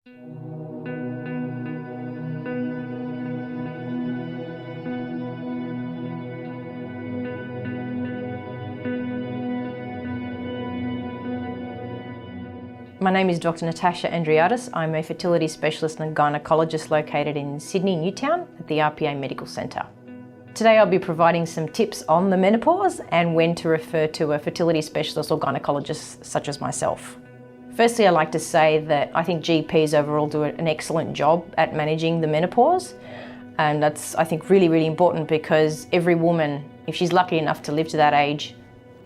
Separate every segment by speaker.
Speaker 1: My name is Dr. Natasha Andriadis. I'm a fertility specialist and gynaecologist located in Sydney, Newtown at the RPA Medical Centre. Today I'll be providing some tips on the menopause and when to refer to a fertility specialist or gynaecologist such as myself. Firstly, I'd like to say that I think GPs overall do an excellent job at managing the menopause, and that's, I think, really important because every woman, if she's lucky enough to live to that age,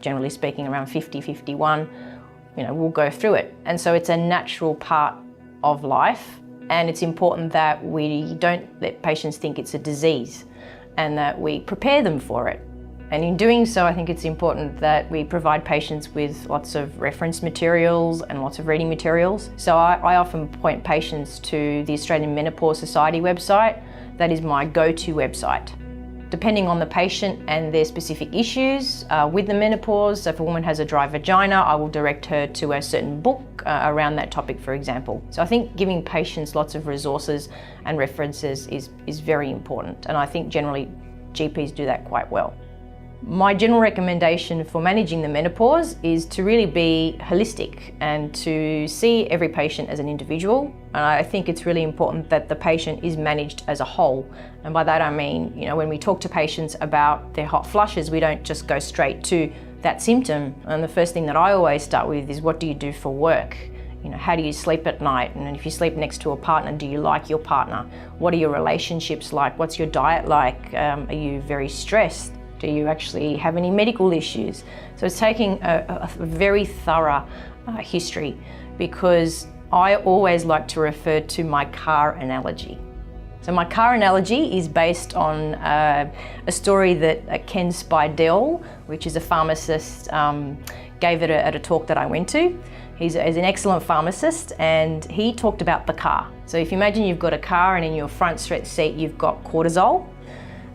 Speaker 1: generally speaking around 50, 51, will go through it. And so it's a natural part of life, and it's important that we don't let patients think it's a disease and that we prepare them for it. And in doing so, I think it's important that we provide patients with lots of reference materials and lots of reading materials. So I often point patients to the Australian Menopause Society website. That is my go-to website. Depending on the patient and their specific issues with the menopause, so if a woman has a dry vagina, I will direct her to a certain book around that topic, for example. So I think giving patients lots of resources and references is very important, and I think generally GPs do that quite well. My general recommendation for managing the menopause is to really be holistic and to see every patient as an individual. And I think it's really important that the patient is managed as a whole. And by that I mean, when we talk to patients about their hot flushes, we don't just go straight to that symptom. And the first thing that I always start with is, what do you do for work? How do you sleep at night? And if you sleep next to a partner, do you like your partner? What are your relationships like? What's your diet like? Are you very stressed? Do you actually have any medical issues? So it's taking a very thorough history, because I always like to refer to my car analogy. So my car analogy is based on a story that Ken Spidell, which is a pharmacist, gave it at a talk that I went to. He's an excellent pharmacist, and he talked about the car. So if you imagine you've got a car and in your front seat you've got cortisol.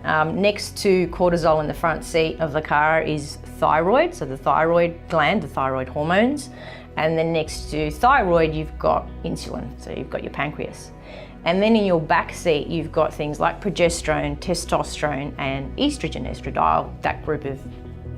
Speaker 1: Next to cortisol in the front seat of the car is thyroid, so the thyroid gland, the thyroid hormones. And then next to thyroid, you've got insulin, so you've got your pancreas. And then in your back seat, you've got things like progesterone, testosterone, and estrogen, estradiol, that group of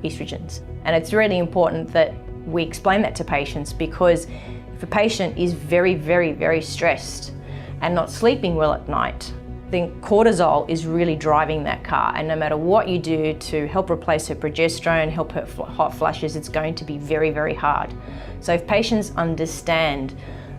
Speaker 1: estrogens. And it's really important that we explain that to patients, because if a patient is very stressed and not sleeping well at night, then cortisol is really driving that car, and no matter what you do to help replace her progesterone, help her hot flushes, it's going to be very hard. So if patients understand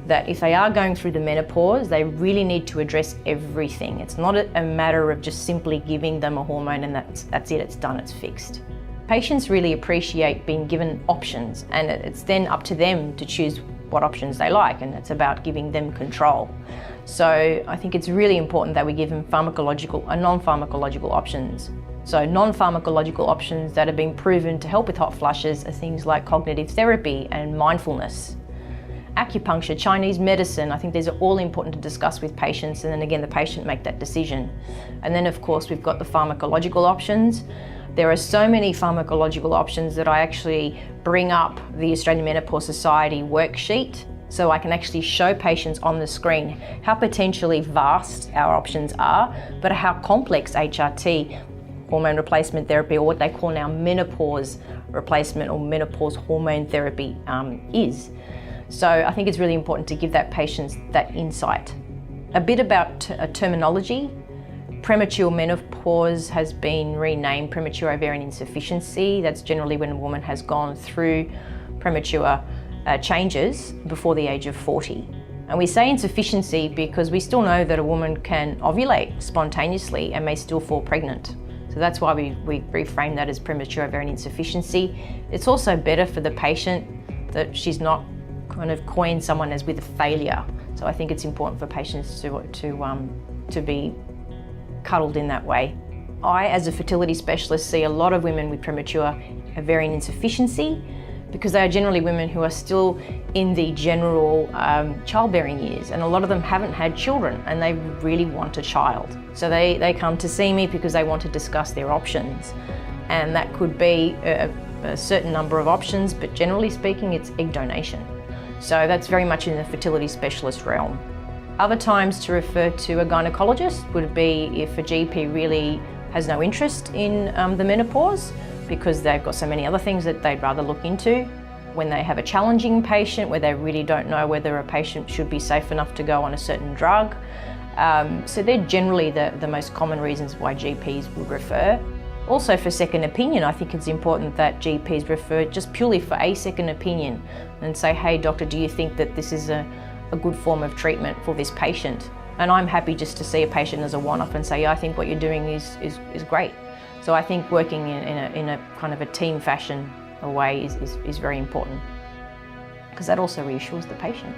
Speaker 1: that if they are going through the menopause, they really need to address everything. It's not a matter of just simply giving them a hormone and that's it, it's done, it's fixed. Patients really appreciate being given options, and it's then up to them to choose what options they like, and it's about giving them control. So I think it's really important that we give them pharmacological and non-pharmacological options. So non-pharmacological options that have been proven to help with hot flushes are things like cognitive therapy and mindfulness. Acupuncture, Chinese medicine, I think these are all important to discuss with patients, and then again the patient make that decision. And then of course we've got the pharmacological options. There are so many pharmacological options that I actually bring up the Australian Menopause Society worksheet, so I can actually show patients on the screen how potentially vast our options are, but how complex HRT, hormone replacement therapy, or what they call now menopause replacement or menopause hormone therapy is. So I think it's really important to give that patient that insight. A bit about terminology. Premature menopause has been renamed premature ovarian insufficiency. That's generally when a woman has gone through premature changes before the age of 40. And we say insufficiency because we still know that a woman can ovulate spontaneously and may still fall pregnant. So that's why we reframe that as premature ovarian insufficiency. It's also better for the patient that she's not kind of coined someone as with a failure. So I think it's important for patients to be cuddled in that way. I, as a fertility specialist, see a lot of women with premature ovarian insufficiency because they are generally women who are still in the general childbearing years, and a lot of them haven't had children and they really want a child. So they come to see me because they want to discuss their options, and that could be a certain number of options, but generally speaking it's egg donation. So that's very much in the fertility specialist realm. Other times to refer to a gynaecologist would be if a GP really has no interest in the menopause because they've got so many other things that they'd rather look into. When they have a challenging patient where they really don't know whether a patient should be safe enough to go on a certain drug. So they're generally the most common reasons why GPs would refer. Also for second opinion, I think it's important that GPs refer just purely for a second opinion and say, hey doctor, do you think that this is a good form of treatment for this patient? And I'm happy just to see a patient as a one-off and say, yeah, I think what you're doing is great. So I think working in a kind of a team fashion way is very important because that also reassures the patient.